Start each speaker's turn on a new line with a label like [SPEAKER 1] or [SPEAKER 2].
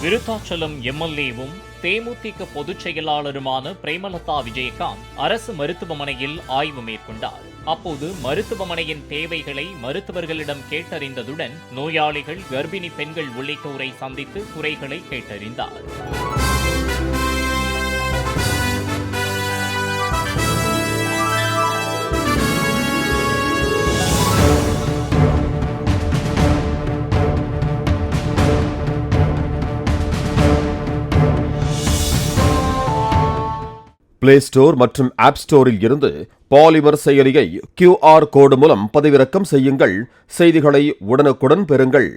[SPEAKER 1] விருத்தாச்சலம் எம்எல்ஏவும் தேமுதிக பொதுச் செயலாளருமான பிரேமலதா விஜயகாந்த் அரசு மருத்துவமனையில் ஆய்வு மேற்கொண்டார். அப்போது மருத்துவமனையின் தேவைகளை மருத்துவர்களிடம் கேட்டறிந்ததுடன் நோயாளிகள், கர்ப்பிணி பெண்கள் உள்ளிட்டோரை சந்தித்து குறைகளை கேட்டறிந்தார்.
[SPEAKER 2] பிளே ஸ்டோர் மற்றும் ஆப் ஸ்டோரில் இருந்து பாலிமர் செயலியை QR கோடு மூலம் பதிவிறக்கம் செய்யுங்கள். செய்திகளை உடனுக்குடன் பெறுங்கள்.